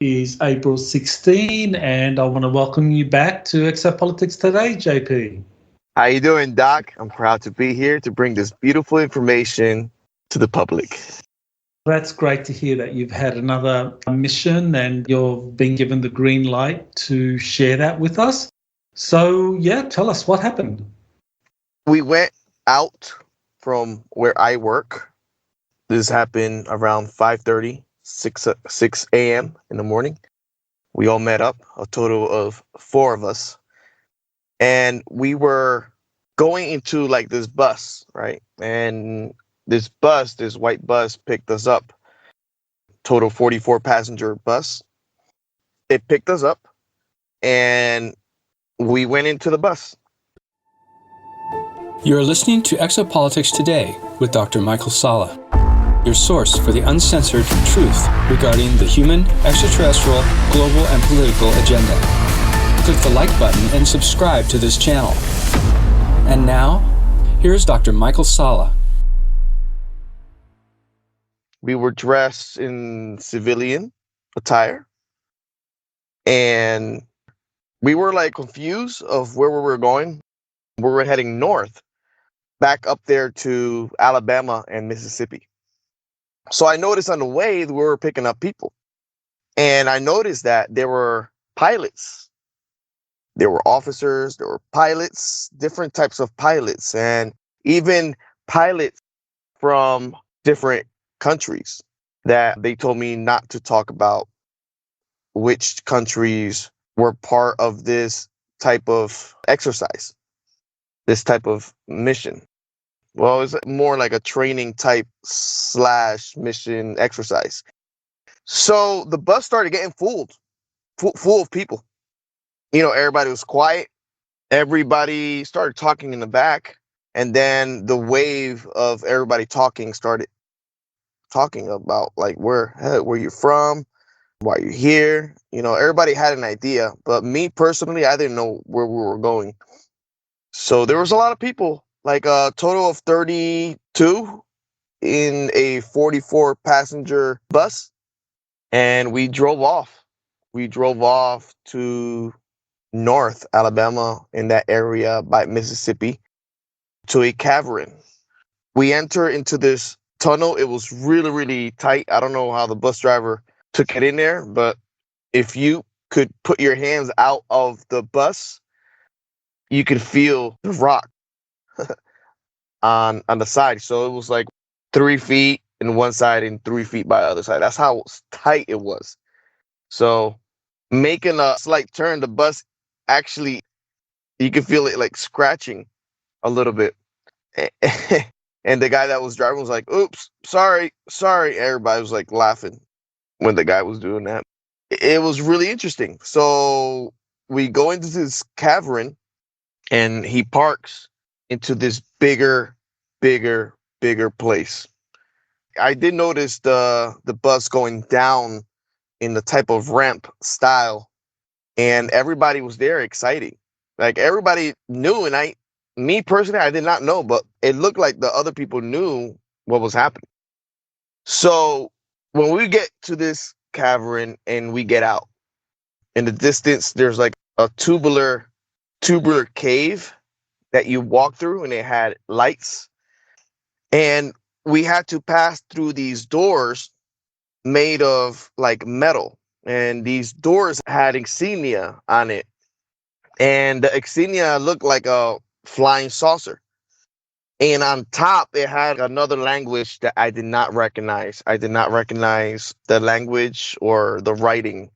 Is April 16, and I want to welcome you back to Exopolitics Today, JP. How you doing, Doc? I'm proud to be here to bring this beautiful information to the public. That's great to hear that you've had another mission and you've been given the green light to share that with us. So, tell us what happened. We went out from where I work. This happened around 5:30. 6 a.m. in the morning. We all met up, a total of 4 of us. And we were going into like this bus, right? And this white bus picked us up. Total 44 passenger bus. It picked us up and we went into the bus. You're listening to Exopolitics Today with Dr. Michael Salla, your source for the uncensored truth regarding the human, extraterrestrial, global, and political agenda. Click the like button and subscribe to this channel. And now, here's Dr. Michael Salla. We were dressed in civilian attire, and we were like confused of where we were going. We were heading north, back up there to Alabama and Mississippi. So I noticed on the way we were picking up people, and I noticed that there were pilots, there were officers, there were pilots, different types of pilots, and even pilots from different countries that they told me not to talk about which countries were part of this type of exercise, this type of mission. Well, it's more like a training type / mission exercise. So the bus started getting full of people. You know, everybody was quiet. Everybody started talking in the back. And then the wave of everybody talking started talking about like where you're from, why you're here. You know, everybody had an idea. But me personally, I didn't know where we were going. So there was a lot of people. Like a total of 32 in a 44 passenger bus. And we drove off. We drove off to North Alabama, in that area by Mississippi, to a cavern. We enter into this tunnel. It was really, really tight. I don't know how the bus driver took it in there, but if you could put your hands out of the bus, you could feel the rock on the side. So it was like 3 feet in one side and 3 feet by the other side. That's how tight it was. So making a slight turn, the bus actually, you could feel it like scratching a little bit. And the guy that was driving was like, oops, sorry. Everybody was like laughing when the guy was doing that. It was really interesting. So we go into this cavern and he parks into this bigger place. I did notice the bus going down in the type of ramp style, and everybody was there exciting. Like everybody knew, and me personally, I did not know, but it looked like the other people knew what was happening. So when we get to this cavern and we get out, in the distance, there's like a tubular cave that you walk through, and it had lights. And we had to pass through these doors made of like metal. And these doors had insignia on it. And the insignia looked like a flying saucer. And on top, it had another language that I did not recognize. I did not recognize the language or the writing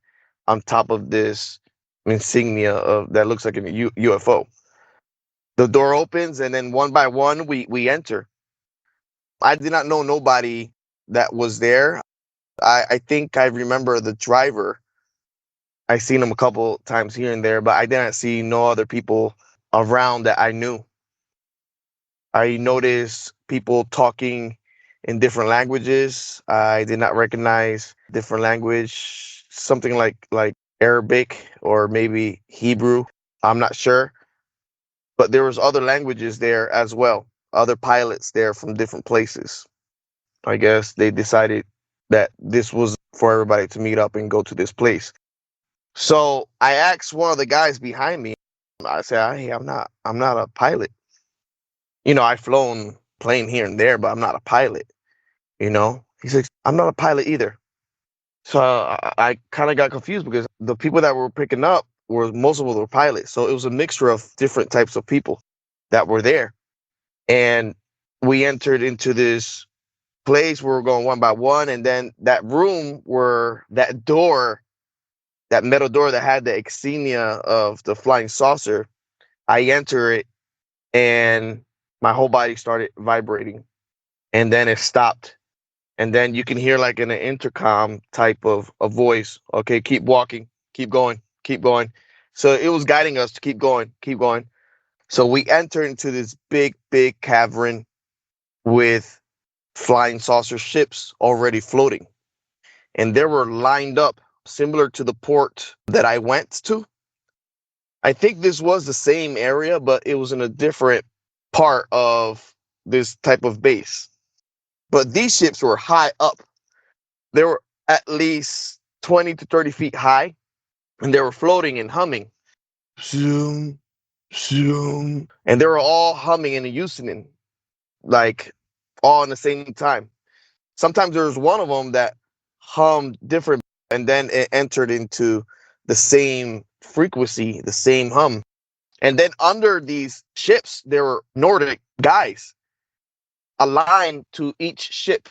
on top of this insignia that looks like a UFO. The door opens, and then one by one, we enter. I did not know nobody that was there. I think I remember the driver. I seen him a couple times here and there, but I didn't see no other people around that I knew. I noticed people talking in different languages. I did not recognize different language, something like Arabic or maybe Hebrew. I'm not sure. But there was other languages there as well, other pilots there from different places. I guess they decided that this was for everybody to meet up and go to this place. So I asked one of the guys behind me. I said, "Hey, I'm not a pilot. I've flown plane here and there, but I'm not a pilot. He said, "I'm not a pilot either." So I kind of got confused because the people that were picking up most of them were pilots. So it was a mixture of different types of people that were there. And we entered into this place where we're going one by one. And then that room where that metal door that had the insignia of the flying saucer, I enter it and my whole body started vibrating. And then it stopped. And then you can hear like in an intercom type of a voice, okay, keep walking, keep going, keep going. So it was guiding us to keep going, keep going. So we enter into this big, big cavern with flying saucer ships already floating. And they were lined up similar to the port that I went to. I think this was the same area, but it was in a different part of this type of base. But these ships were high up. They were at least 20 to 30 feet high, and they were floating and humming. Zoom, zoom. And they were all humming and using, like all in the same time. Sometimes there was one of them that hummed different, and then it entered into the same frequency, the same hum. And then under these ships, there were Nordic guys aligned to each ship.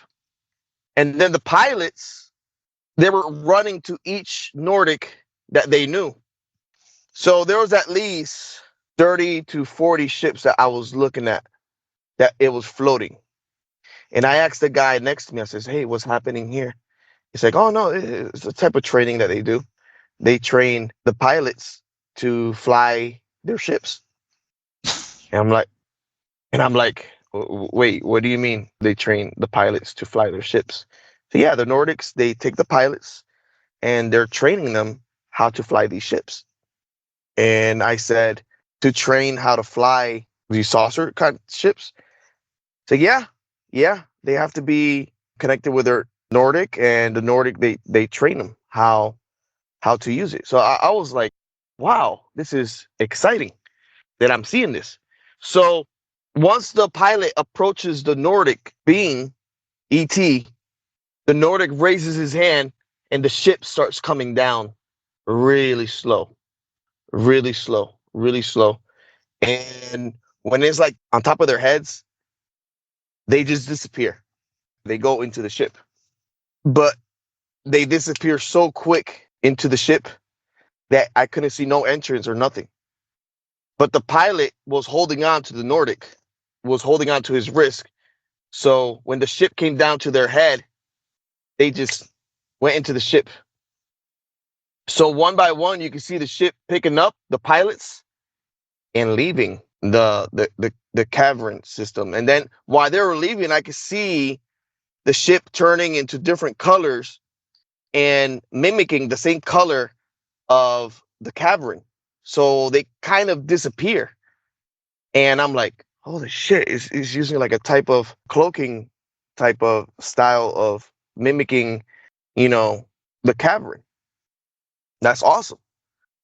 And then the pilots, they were running to each Nordic that they knew. So there was at least 30 to 40 ships that I was looking at that it was floating. And I asked the guy next to me, I says, "Hey, what's happening here?" He's like, "Oh, no, it's a type of training that they do. They train the pilots to fly their ships." And I'm like, "Wait, what do you mean they train the pilots to fly their ships?" So yeah, the Nordics, they take the pilots and they're training them how to fly these ships. And I said, to train how to fly these saucer kind of ships? So yeah, they have to be connected with their Nordic, and the Nordic, they train them how to use it. So I was like, wow, this is exciting that I'm seeing this. So once the pilot approaches the Nordic being, ET, the Nordic raises his hand and the ship starts coming down really slow, really slow, really slow. And when it's like on top of their heads, they just disappear. They go into the ship. But they disappear so quick into the ship that I couldn't see no entrance or nothing. But the pilot was holding on to the Nordic, was holding on to his wrist. So when the ship came down to their head, they just went into the ship. So one by one, you can see the ship picking up the pilots and leaving the cavern system. And then while they were leaving, I could see the ship turning into different colors and mimicking the same color of the cavern. So they kind of disappear. And I'm like, holy shit, it's using like a type of cloaking type of style of mimicking, the cavern. That's awesome.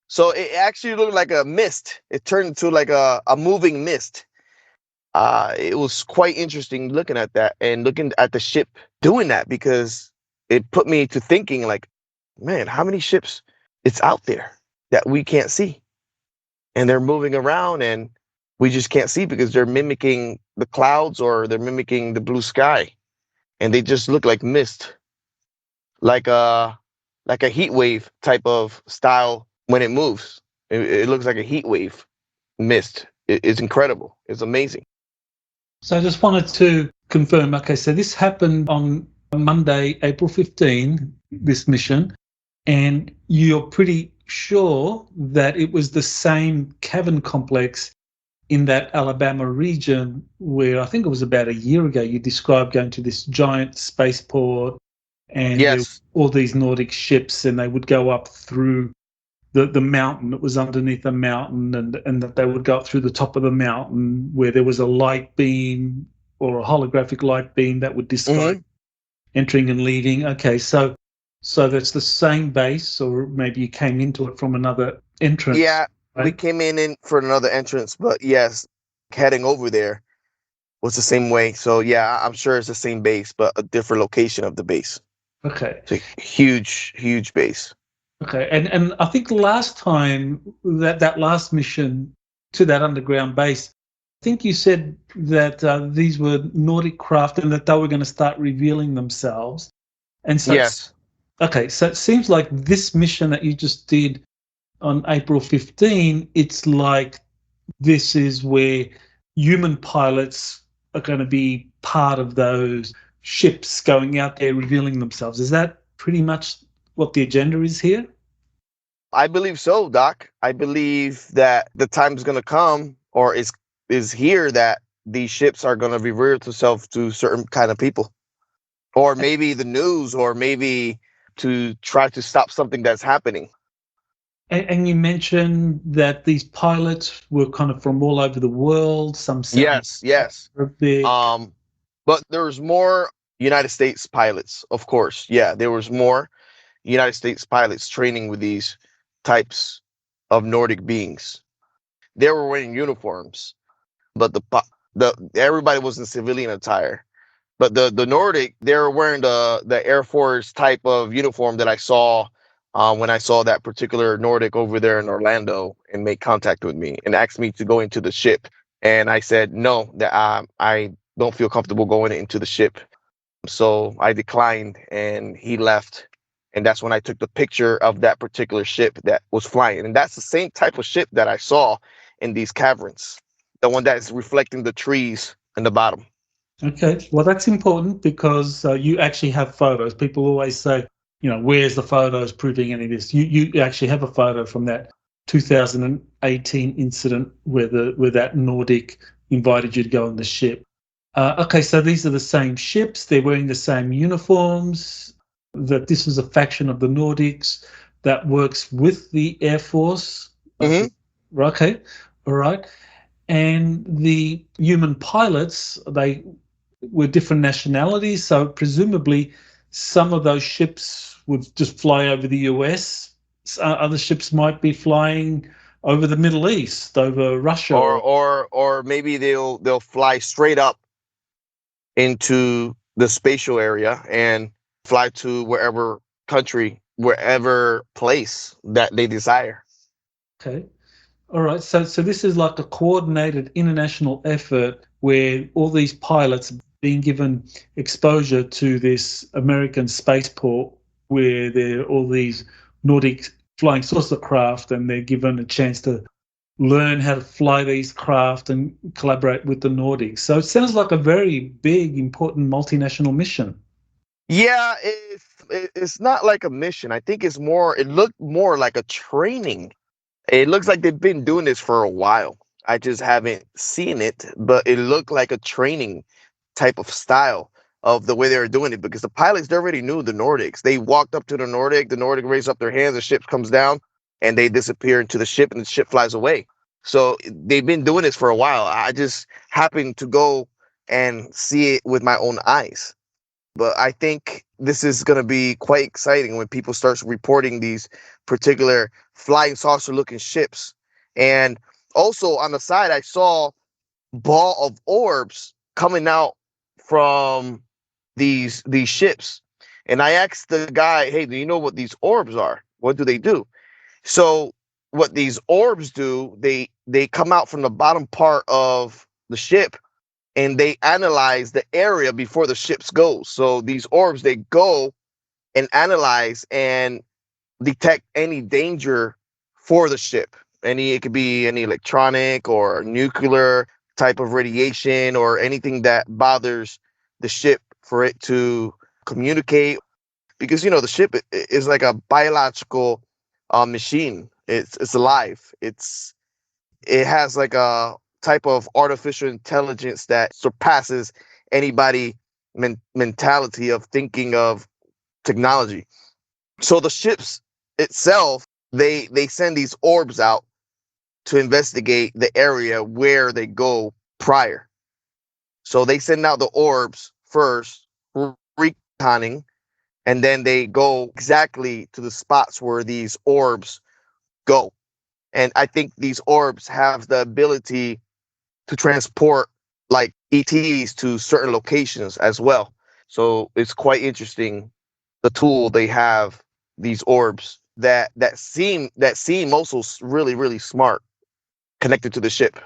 So it actually looked like a mist. It turned into like a moving mist. It was quite interesting looking at that and looking at the ship doing that, because it put me to thinking like, man, how many ships it's out there that we can't see? And they're moving around and we just can't see because they're mimicking the clouds or they're mimicking the blue sky. And they just look like mist, like a heat wave type of style when it moves. It looks like a heat wave mist. It's incredible. It's amazing. So I just wanted to confirm, okay, so this happened on Monday, April 15, this mission, and you're pretty sure that it was the same cavern complex in that Alabama region where I think it was about a year ago you described going to this giant spaceport and yes, all these Nordic ships, and they would go up through the mountain that was underneath a mountain, and that they would go up through the top of the mountain where there was a light beam or a holographic light beam that would display entering and leaving. Okay, so that's the same base, or maybe you came into it from another entrance. Yeah, right? we came in for another entrance, but yes, heading over there was the same way. So yeah, I'm sure it's the same base, but a different location of the base. Okay. It's a huge, huge base. Okay, and I think last time that last mission to that underground base, I think you said that these were Nordic craft and that they were going to start revealing themselves. And so, Yes. Okay, so it seems like this mission that you just did on April 15, it's like this is where human pilots are going to be part of those ships going out there revealing themselves. Is that pretty much what the agenda is here? I believe so, Doc. I believe that the time's going to come, or is here, that these ships are going to reveal themselves to certain kind of people, or maybe the news, or maybe to try to stop something that's happening. And you mentioned that these pilots were kind of from all over the world. Some Yes. big. But there was more United States pilots, of course. Yeah, there was more United States pilots training with these types of Nordic beings. They were wearing uniforms, but the everybody was in civilian attire. But the Nordic, they were wearing the Air Force type of uniform that I saw when I saw that particular Nordic over there in Orlando and made contact with me and asked me to go into the ship. And I said no, that I don't feel comfortable going into the ship. So I declined, and he left. And that's when I took the picture of that particular ship that was flying. And that's the same type of ship that I saw in these caverns, the one that is reflecting the trees in the bottom. Okay, well, that's important because you actually have photos. People always say, where's the photos proving any of this? You actually have a photo from that 2018 incident where that Nordic invited you to go on the ship. Okay, so these are the same ships. They're wearing the same uniforms. That this is a faction of the Nordics that works with the Air Force. Mm-hmm. Okay, all right. And the human pilots, they were different nationalities, so presumably some of those ships would just fly over the US. Other ships might be flying over the Middle East, over Russia, or maybe they'll fly straight up into the spatial area and fly to wherever country, wherever place that they desire. Okay. All right. So this is like a coordinated international effort where all these pilots are being given exposure to this American spaceport where there are all these Nordic flying saucer craft, and they're given a chance to learn how to fly these craft and collaborate with the Nordics. So it sounds like a very big, important multinational mission. Yeah, it's not like a mission. I think it looked more like a training. It looks like they've been doing this for a while. I just haven't seen it, but it looked like a training type of style of the way they were doing it, because the pilots, they already knew the Nordics. They walked up to the Nordic raised up their hands, the ship comes down, and they disappear into the ship, and the ship flies away. So they've been doing this for a while. I just happened to go and see it with my own eyes. But I think this is going to be quite exciting when people start reporting these particular flying saucer looking ships. And also on the side, I saw ball of orbs coming out from these ships. And I asked the guy, hey, do you know what these orbs are? What do they do? So what these orbs do, they come out from the bottom part of the ship, and they analyze the area before the ships go. So these orbs, they go and analyze and detect any danger for the ship. It could be any electronic or nuclear type of radiation or anything that bothers the ship for it to communicate. Because, the ship is like a biological machine. It's alive. It has like a type of artificial intelligence that surpasses anybody mentality of thinking of technology. So the ships itself, they send these orbs out to investigate the area where they go prior. So they send out the orbs first, conning, and then they go exactly to the spots where these orbs go. And I think these orbs have the ability to transport like ETs to certain locations as well. So it's quite interesting, the tool they have, these orbs that seem also really, really smart, connected to the ship.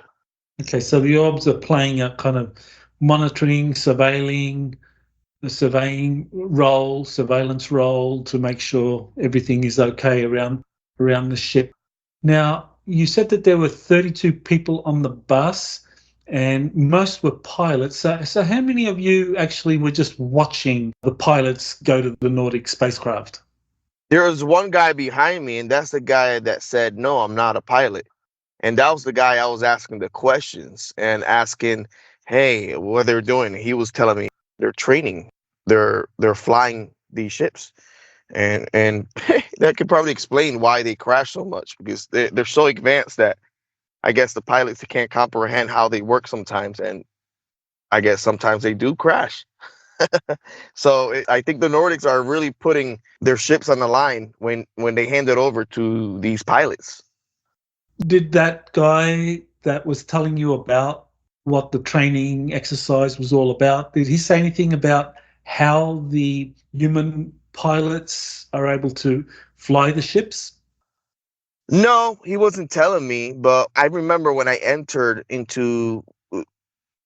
Okay, so the orbs are playing a kind of monitoring, surveilling, the surveillance role to make sure everything is okay around the ship. Now, you said that there were 32 people on the bus and most were pilots. So how many of you actually were just watching the pilots go to the Nordic spacecraft? There was one guy behind me, and that's the guy that said, "No, I'm not a pilot." And that was the guy I was asking the questions and asking, "Hey, what they're doing?" He was telling me they're training, they're flying these ships, and that could probably explain why they crash so much, because they're so advanced that I guess the pilots can't comprehend how they work sometimes, and I guess sometimes they do crash. So I think the Nordics are really putting their ships on the line when they hand it over to these pilots. Did that guy that was telling you about what the training exercise was all about, did he say anything about how the human pilots are able to fly the ships? No, he wasn't telling me, but I remember when I entered into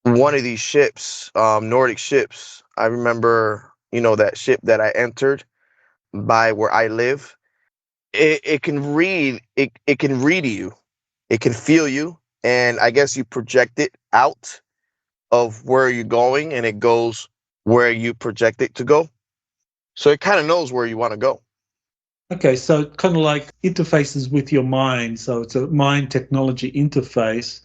one of these ships, Nordic ships. I remember, that ship that I entered by where I live. It can read. It can read you. It can feel you, and I guess you project it out of where you're going, and it goes where you project it to go. So it kind of knows where you want to go. Okay, so kind of like interfaces with your mind. So it's a mind technology interface.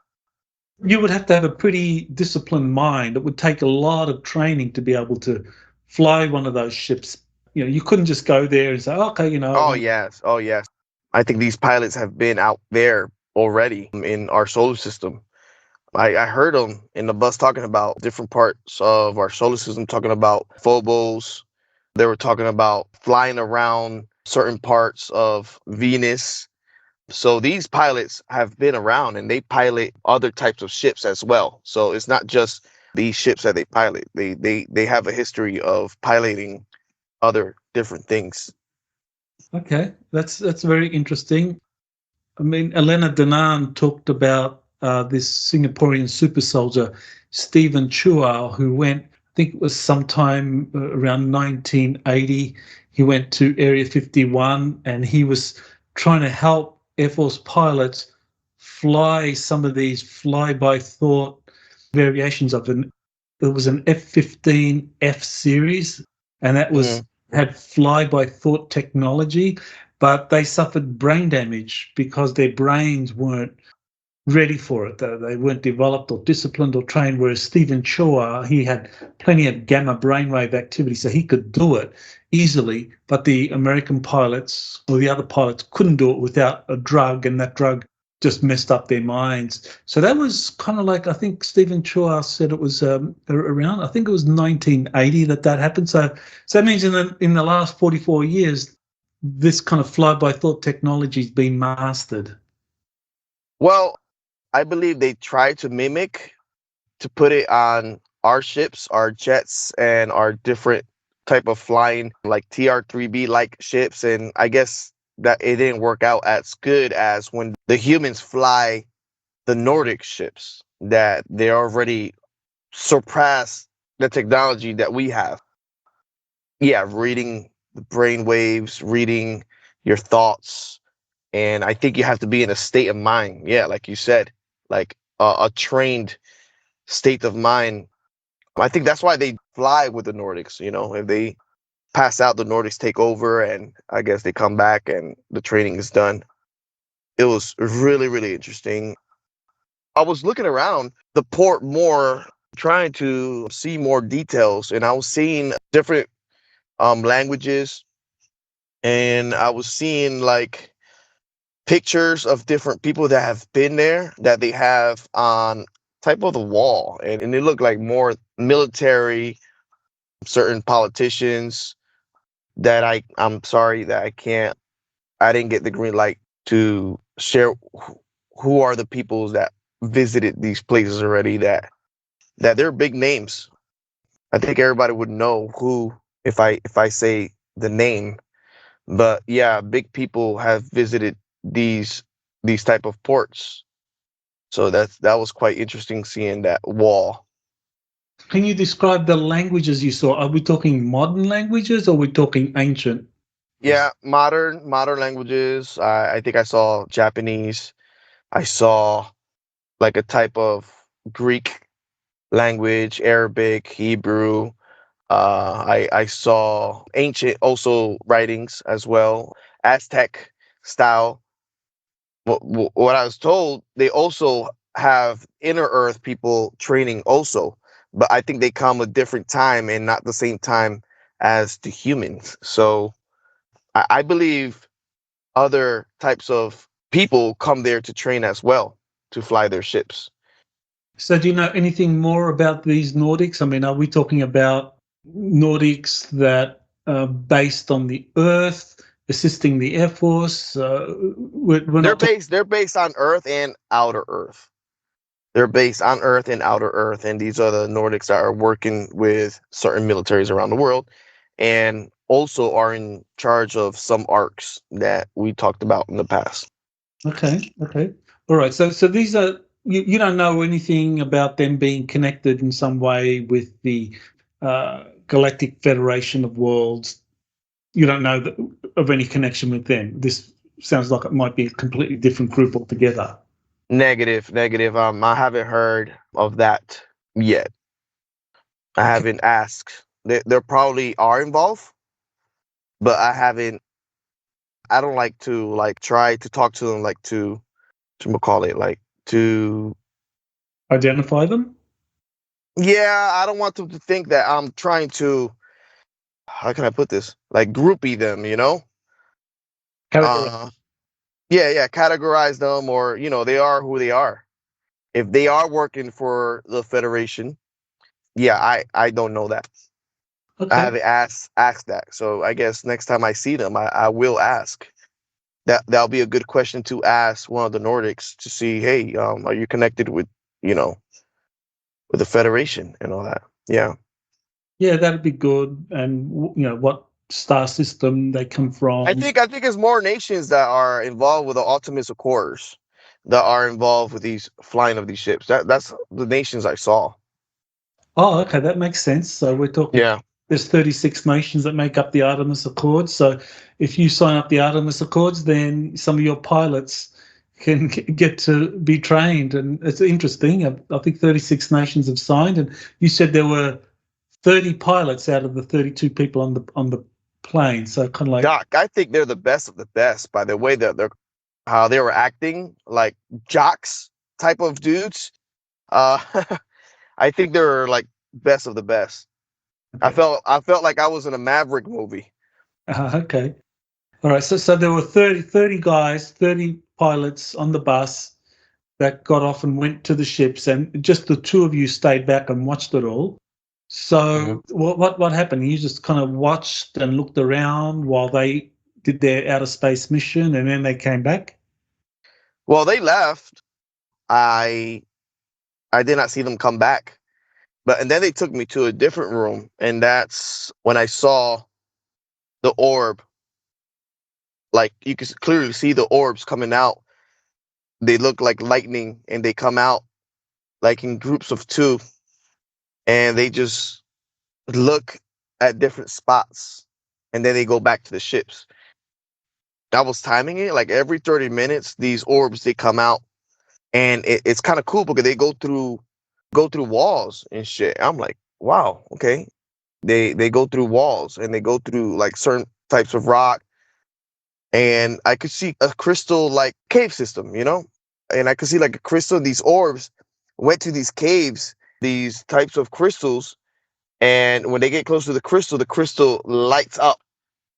You would have to have a pretty disciplined mind. It would take a lot of training to be able to fly one of those ships. You couldn't just go there and say, okay, Oh yes, oh yes. I think these pilots have been out there already in our solar system. I heard them in the bus talking about different parts of our solar system, talking about Phobos. They were talking about flying around certain parts of Venus. So these pilots have been around, and they pilot other types of ships as well. So it's not just these ships that they pilot. They have a history of piloting other different things. Okay, that's very interesting. I mean, Elena Danaan talked about this Singaporean super soldier, Stephen Chua, who went, I think it was sometime around 1980, he went to Area 51 and he was trying to help Air Force pilots fly some of these fly-by-thought variations of it. There was an F-15 F series, and that was had fly-by-thought technology, but they suffered brain damage because their brains weren't ready for it. They weren't developed or disciplined or trained, whereas Stephen Chua, he had plenty of gamma brainwave activity, so he could do it easily, but the American pilots or the other pilots couldn't do it without a drug, and that drug just messed up their minds. So that was kind of like, I think Stephen Chua said it was around, I think it was 1980 that happened. So that means in the last 44 years, this kind of fly-by-thought technology has been mastered. Well, I believe they try to mimic, to put it on our ships, our jets, and our different type of flying, like TR-3B like ships. And I guess that it didn't work out as good as when the humans fly the Nordic ships, that they already surpass the technology that we have. Yeah, reading the brain waves, reading your thoughts. And I think you have to be in a state of mind. Yeah, like you said, like a trained state of mind. I think that's why they fly with the Nordics. If they pass out, the Nordics take over, and I guess they come back and the training is done. It was really, really interesting. I was looking around the port more, trying to see more details, and I was seeing different languages, and I was seeing like pictures of different people that have been there, that they have on type of the wall, and it looked like more military certain politicians that I'm sorry that I didn't get the green light to share who are the peoples that visited these places already, that they're big names. I think everybody would know who if I say the name. But yeah, big people have visited these type of ports. So that was quite interesting seeing that wall. Can you describe the languages you saw? Are we talking modern languages or are we talking ancient? Yeah, modern languages. I think I saw Japanese. I saw like a type of Greek language, Arabic, Hebrew. I saw ancient also writings as well, Aztec style. What I was told, they also have inner earth people training also, but I think they come a different time and not the same time as the humans. So I believe other types of people come there to train as well, to fly their ships. So do you know anything more about these Nordics? I mean, are we talking about Nordics that are based on the Earth, assisting the Air Force? They're based on Earth and outer Earth. They're based on Earth and outer Earth, and these are the Nordics that are working with certain militaries around the world, and also are in charge of some arcs that we talked about in the past. Okay. All right. So these are, you don't know anything about them being connected in some way with the Galactic Federation of Worlds. You don't know of any connection with them. This sounds like it might be a completely different group altogether. Negative. I haven't heard of that yet. I haven't asked. There probably are involved, but I don't like to try to talk to them to call it to identify them. Yeah, I don't want them to think that I'm trying to, how can I put this? Groupie them, categorize them, or they are who they are. If they are working for the Federation, I don't know that. Okay. I haven't asked that. So I guess next time I see them, I will ask. That'll be a good question to ask one of the Nordics to see, hey, are you connected with with the Federation and all that? Yeah, that'd be good. And what star system they come from. I think it's more nations that are involved with the Ultimate Accords that are involved with these flying of these ships. That's the nations I saw. Oh, okay, that makes sense. So we're talking. Yeah. There's 36 nations that make up the Artemis Accords. So if you sign up the Artemis Accords, then some of your pilots can get to be trained. And it's interesting. I think 36 nations have signed. And you said there were 30 pilots out of the 32 people on the plane. So kind of like, Doc, I think they're the best of the best by the way that how they were acting, like jocks type of dudes. I think they're like best of the best. Okay. I felt like I was in a Maverick movie. Okay. All right. So there were 30 guys, 30 pilots on the bus that got off and went to the ships, and just the two of you stayed back and watched it all. So what happened? You just kind of watched and looked around while they did their outer space mission, and then they came back? Well, they left. I did not see them come back. And then they took me to a different room, and that's when I saw the orb. Like, you could clearly see the orbs coming out. They look like lightning, and they come out like in groups of two, and they just look at different spots, and then they go back to the ships. I was timing it, like every 30 minutes, these orbs, they come out, and it's kind of cool because they go through walls and shit. I'm like, wow, okay. They go through walls, and they go through like certain types of rock, and I could see a crystal like cave system, and I could see like a crystal. These orbs went to these caves, these types of crystals, and when they get close to the crystal lights up,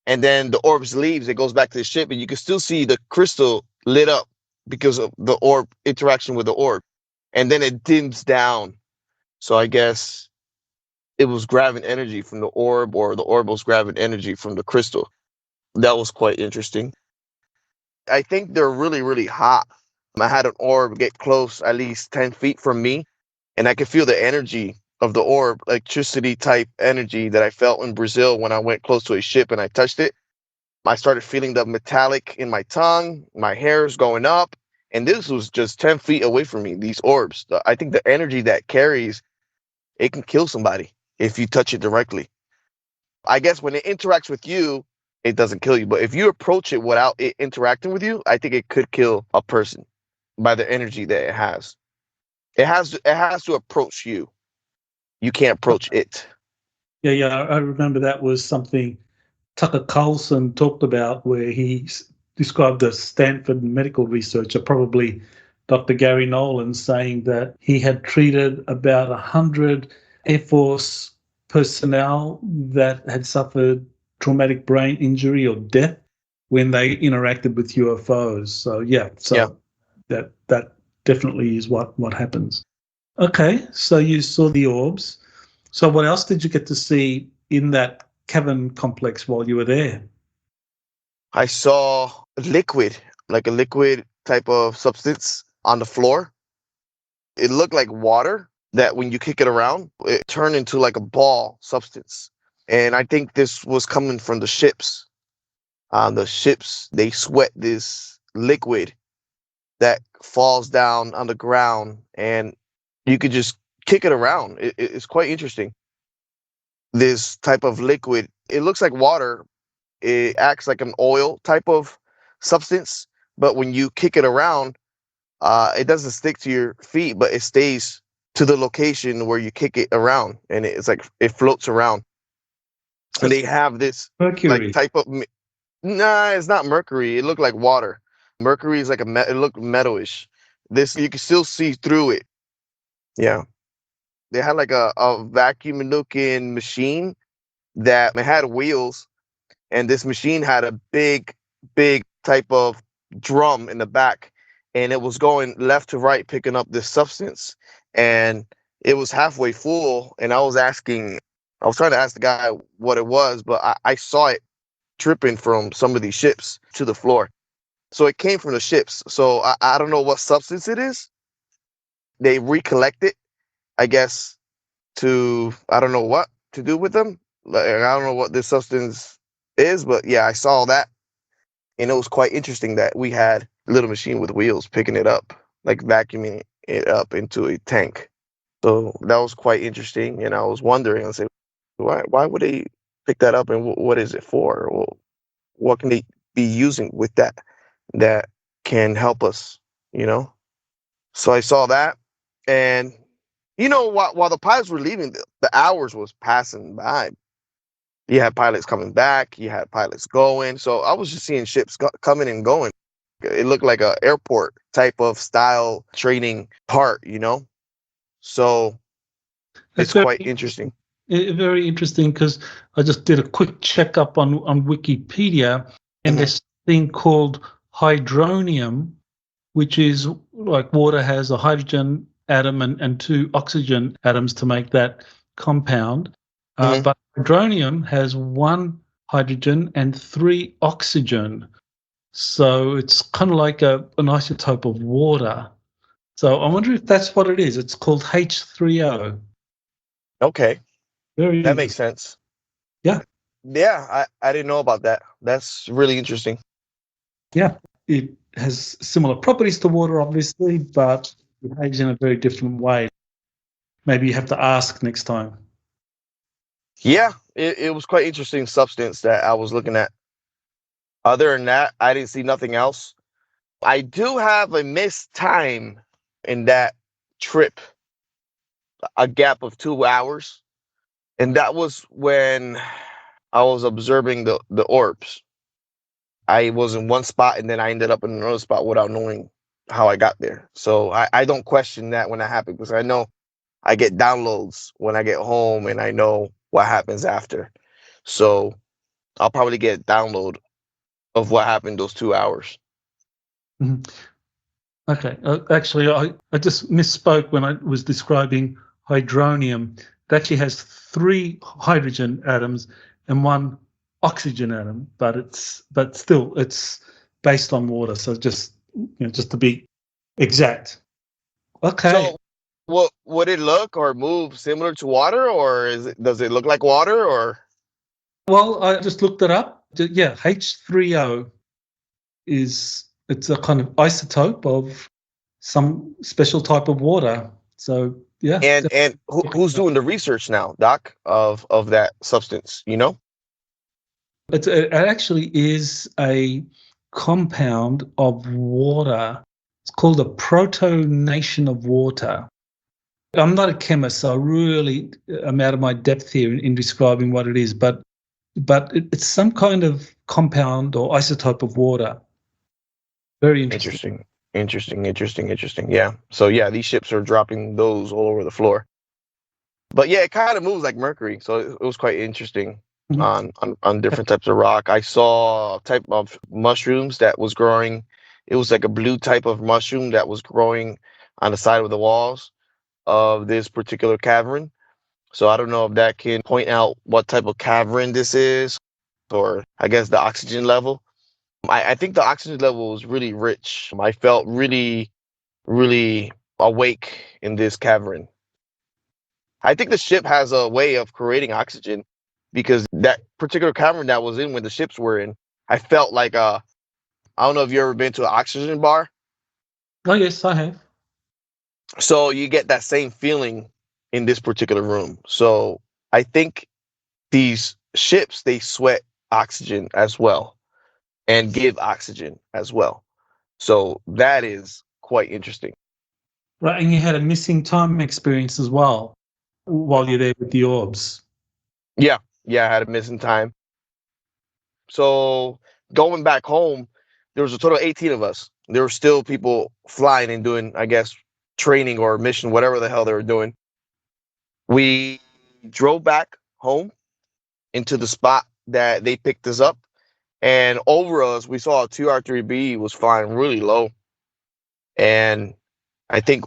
and then the orbs leaves. It goes back to the ship, and you can still see the crystal lit up because of the orb interaction with the orb. And then it dims down. So I guess it was grabbing energy from the orb, or the orb was grabbing energy from the crystal. That was quite interesting. I think they're really, really hot. I had an orb get close, at least 10 feet from me, and I could feel the energy of the orb, electricity type energy that I felt in Brazil when I went close to a ship and I touched it. I started feeling the metallic in my tongue, my hair's going up, and this was just 10 feet away from me, these orbs. I think the energy that carries, it can kill somebody if you touch it directly. I guess when it interacts with you, it doesn't kill you. But if you approach it without it interacting with you, I think it could kill a person by the energy that it has. It has to approach you. You can't approach it. Yeah. I remember that was something Tucker Carlson talked about, where he described a Stanford medical researcher, probably Dr. Gary Nolan, saying that he had treated about 100 Air Force personnel that had suffered traumatic brain injury or death when they interacted with UFOs. So that definitely is what happens. Okay, so you saw the orbs. So what else did you get to see in that cavern complex while you were there? I saw liquid, like a liquid type of substance on the floor. It looked like water that when you kick it around, it turned into like a ball substance. And I think this was coming from the ships. The ships, they sweat this liquid that falls down on the ground, and you could just kick it around. It's quite interesting. This type of liquid, it looks like water. It acts like an oil type of substance, but when you kick it around, it doesn't stick to your feet, but it stays to the location where you kick it around, and it's like it floats around. And they have this mercury like type of. Nah, it's not mercury. It looked like water. Mercury is like it looked metallish. This, you can still see through it. Yeah, they had like a vacuum looking machine that had wheels, and this machine had a big type of drum in the back, and it was going left to right picking up this substance, and it was halfway full. And I was trying to ask the guy what it was, but I saw it dripping from some of these ships to the floor. So it came from the ships. So I don't know what substance it is. They recollect it, I guess, I don't know what to do with them. Like, I don't know what this substance is, but yeah, I saw that. And it was quite interesting that we had a little machine with wheels picking it up, like vacuuming it up into a tank. So that was quite interesting. And I was wondering, I said, why would they pick that up, and what is it for? Well, what can they be using with that can help us, So I saw that. And, while the pilots were leaving, the hours was passing by. You had pilots coming back. You had pilots going. So I was just seeing ships coming and going. It looked like a airport type of style training part, So it's quite interesting. Very interesting, because I just did a quick checkup on Wikipedia, and there's a thing called hydronium, which is like water has a hydrogen atom and two oxygen atoms to make that compound. But hydronium has one hydrogen and three oxygen. So it's kind of like an isotope of water. So I wonder if that's what it is. It's called H3O. Okay. That makes sense. Yeah. Yeah, I didn't know about that. That's really interesting. Yeah. It has similar properties to water, obviously, but it behaves in a very different way. Maybe you have to ask next time. Yeah, it was quite interesting substance that I was looking at. Other than that, I didn't see nothing else. I do have a missed time in that trip, a gap of 2 hours. And that was when I was observing the orbs. I was in one spot, and then I ended up in another spot without knowing how I got there. So I don't question that when that happens, because I know I get downloads when I get home, and I know what happens after. So I'll probably get a download of what happened those 2 hours. Mm-hmm. Okay. Actually, I just misspoke when I was describing hydronium. It actually has 3 hydrogen atoms and 1 oxygen atom, but still it's based on water. So just just to be exact. Okay. So, what would it look or move similar to water, or does it look like water, or? Well, I just looked it up. Yeah, H3O it's a kind of isotope of some special type of water. So yeah. And who's doing the research now, Doc, of that substance? You know? It actually is a compound of water. It's called a protonation of water. I'm not a chemist, so I really am out of my depth here in describing what it is, but it's some kind of compound or isotope of water. Very interesting. Interesting. Yeah. So yeah, these ships are dropping those all over the floor. But yeah, it kind of moves like mercury, so it was quite interesting. On different types of rock. I saw a type of mushrooms that was growing. It was like a blue type of mushroom that was growing on the side of the walls of this particular cavern. So I don't know if that can point out what type of cavern this is, or I guess the oxygen level. I think the oxygen level was really rich. I felt really, really awake in this cavern. I think the ship has a way of creating oxygen, because that particular cavern that was in when the ships were in, I felt like I don't know if you've ever been to an oxygen bar. Oh yes, I have. So you get that same feeling in this particular room. So I think these ships, they sweat oxygen as well and give oxygen as well. So that is quite interesting. Right, and you had a missing time experience as well while you're there with the orbs. Yeah, I had a missing time. So going back home, there was a total of 18 of us. There were still people flying and doing, I guess, training or mission, whatever the hell they were doing. We drove back home into the spot that they picked us up. And over us, we saw a TR-3B was flying really low. And I think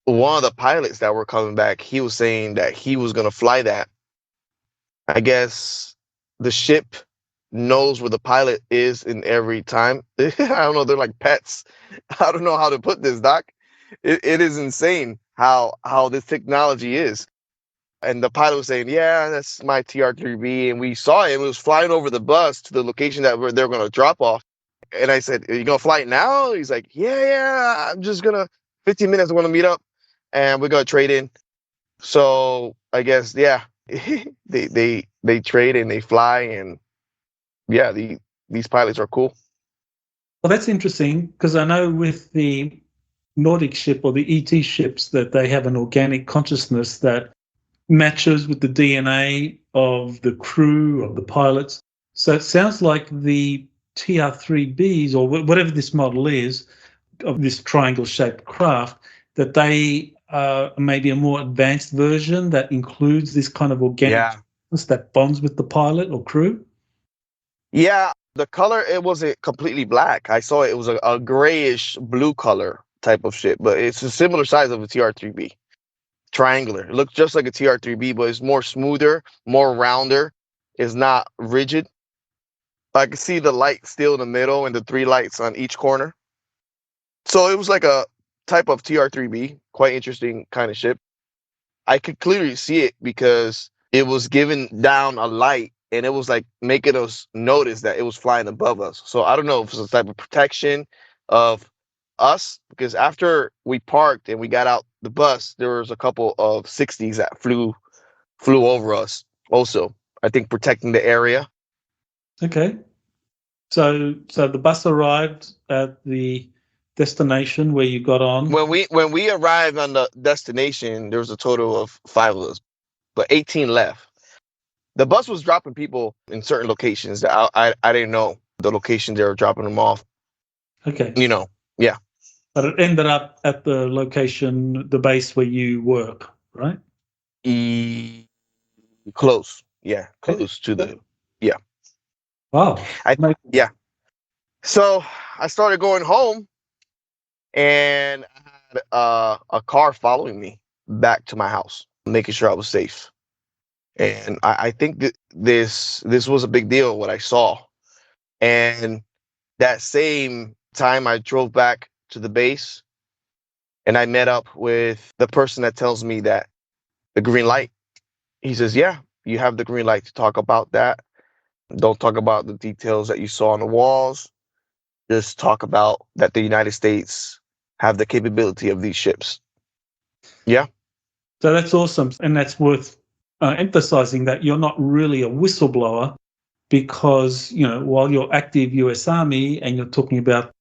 one of the pilots that were coming back, he was saying that he was going to fly that. I guess the ship knows where the pilot is in every time. I don't know. They're like pets. I don't know how to put this, Doc. It is insane how this technology is. And the pilot was saying, yeah, that's my TR-3B. And we saw him. It was flying over the bus to the location that they're going to drop off. And I said, are you going to fly it now? He's like, yeah, I'm just going to, 15 minutes, I'm going to meet up and we're going to trade in. So I guess, yeah, they trade and they fly. And yeah, these pilots are cool. Well, that's interesting, because I know with the Nordic ship or the ET ships that they have an organic consciousness that matches with the DNA of the crew, of the pilots. So it sounds like the TR-3Bs, or whatever this model is, of this triangle-shaped craft, that they are maybe a more advanced version that includes this kind of organic consciousness that bonds with the pilot or crew? Yeah, the color, it wasn't completely black. I saw it was a grayish blue color type of ship, but it's a similar size of a TR-3B. Triangular. It looks just like a TR-3B, but it's more smoother, more rounder. It's not rigid. I can see the light still in the middle and the 3 lights on each corner. So it was like a type of TR-3B, quite interesting kind of ship. I could clearly see it because it was giving down a light and it was like making us notice that it was flying above us. So I don't know if it's a type of protection of us, because after we parked and we got out the bus, there was a couple of 60s that flew over us also, I think protecting the area. Okay. So the bus arrived at the destination where you got on. When we arrived on the destination, there was a total of 5 of us, but 18 left. The bus was dropping people in certain locations that I didn't know the location they were dropping them off. Okay. Yeah. But it ended up at the location, the base where you work, right? Close. Yeah. Close to the, yeah. Wow. Yeah. So I started going home and I had a car following me back to my house, making sure I was safe. And I think that this was a big deal, what I saw. And that same time I drove back to the base and I met up with the person that tells me that the green light. He says, yeah, you have the green light to talk about that. Don't talk about the details that you saw on the walls. Just talk about that the United States have the capability of these ships. Yeah. So that's awesome. And that's worth emphasizing that you're not really a whistleblower because, while you're active US Army and you're talking about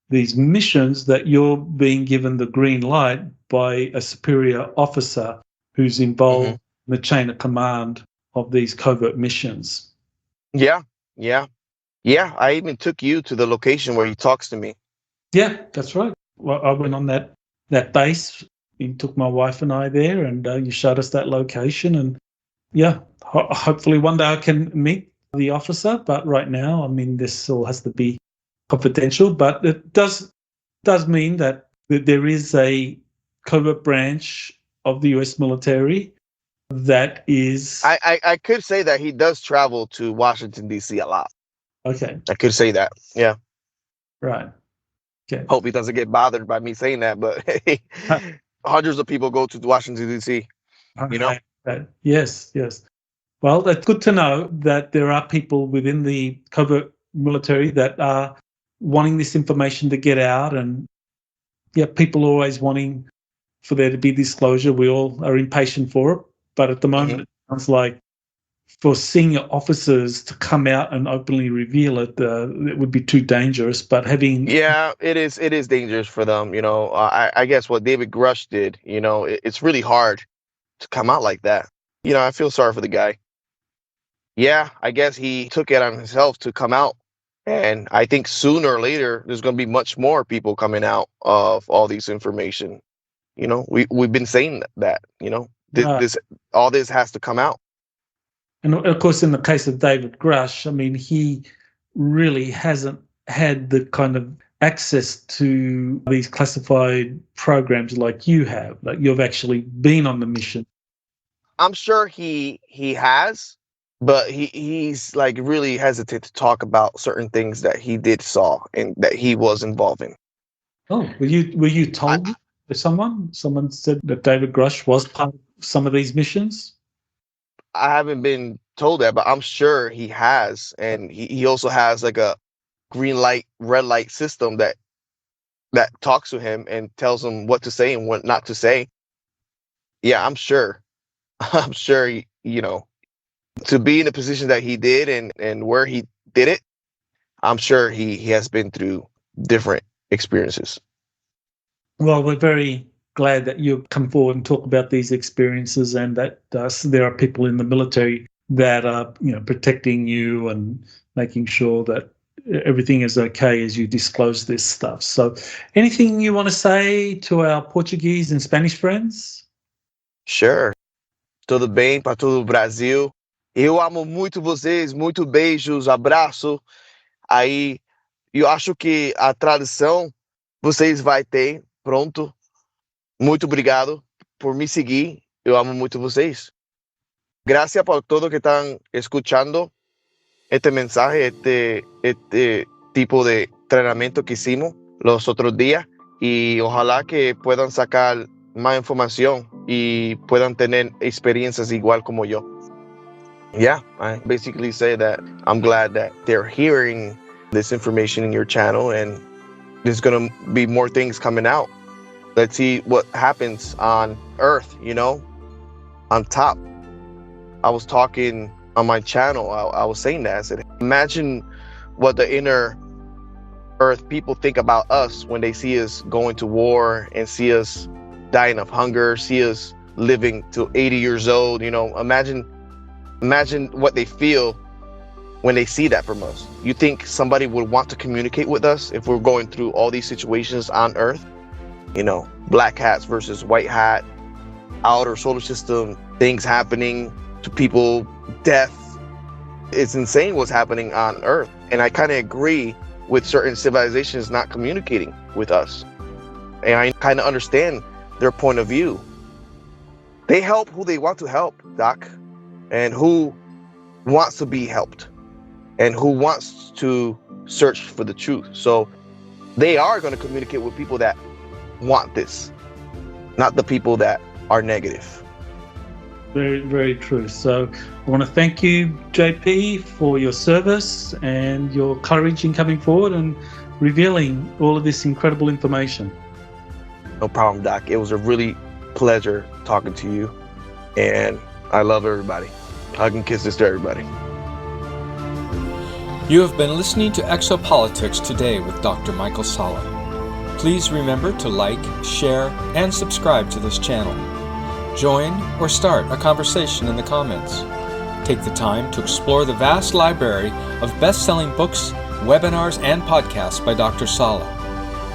these missions, that you're being given the green light by a superior officer who's involved in the chain of command of these covert missions. Yeah. I even took you to the location where he talks to me. Yeah, that's right. Well, I went on that base. You took my wife and I there, and you showed us that location. And yeah, hopefully one day I can meet the officer. But right now, this still has to be confidential. But it does mean that there is a covert branch of the U.S. military that is. I could say that he does travel to Washington, D.C. a lot. Okay. I could say that. Yeah. Right. Okay. Hope he doesn't get bothered by me saying that, but hundreds of people go to Washington, D.C. Yes. Well, that's good to know that there are people within the covert military that are wanting this information to get out. And yeah, people are always wanting for there to be disclosure. We all are impatient for it. But at the moment, it sounds like for senior officers to come out and openly reveal it, it would be too dangerous. But yeah, it is dangerous for them. I guess what David Grush did, it's really hard to come out like that. I feel sorry for the guy. Yeah, I guess he took it on himself to come out. And I think sooner or later, there's going to be much more people coming out of all these information. We've been saying that, all this has to come out. And of course, in the case of David Grush, he really hasn't had the kind of access to these classified programs like you have. Like you've actually been on the mission. I'm sure he has, but he's like really hesitant to talk about certain things that he did saw and that he was involved in. Oh, were you told by someone? Someone said that David Grush was part of some of these missions? I haven't been told that, but I'm sure he has. And he also has like a green light, red light system that talks to him and tells him what to say and what not to say. Yeah, I'm sure. I'm sure, to be in the position that he did and where he did it, I'm sure he has been through different experiences. Well, we're very glad that you've come forward and talk about these experiences, and that there are people in the military that are, protecting you and making sure that everything is okay as you disclose this stuff. So, anything you want to say to our Portuguese and Spanish friends? Sure. Tudo bem para todo o Brasil. Eu amo muito vocês, muito beijos, abraço. Aí, eu acho que a tradução vocês vai ter pronto. Muito obrigado por me seguir. Eu amo muito vocês. Gracias por todo que están escuchando este mensaje, este tipo de entrenamiento que hicimos los otros días. Y ojalá que puedan sacar más información y puedan tener experiencias igual como yo. Yeah, I basically say that I'm glad that they're hearing this information in your channel, and there's going to be more things coming out. Let's see what happens on Earth, on top. I was talking on my channel, I was saying that. I said, imagine what the inner Earth people think about us when they see us going to war and see us dying of hunger, see us living to 80 years old. Imagine what they feel when they see that from us. You think somebody would want to communicate with us if we're going through all these situations on Earth? Black hats versus white hat, outer solar system, things happening to people, death. It's insane what's happening on Earth. And I kind of agree with certain civilizations not communicating with us. And I kind of understand their point of view. They help who they want to help, Doc. and who wants to be helped and who wants to search for the truth. So they are going to communicate with people that want this, not the people that are negative. Very, very true. So I want to thank you, JP, for your service and your courage in coming forward and revealing all of this incredible information. No problem, Doc. It was a really pleasure talking to you, and I love everybody. Hug and kisses to everybody. You have been listening to Exopolitics Today with Dr. Michael Salla. Please remember to like, share, and subscribe to this channel. Join or start a conversation in the comments. Take the time to explore the vast library of best-selling books, webinars, and podcasts by Dr. Salla.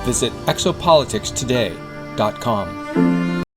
Visit exopoliticstoday.com.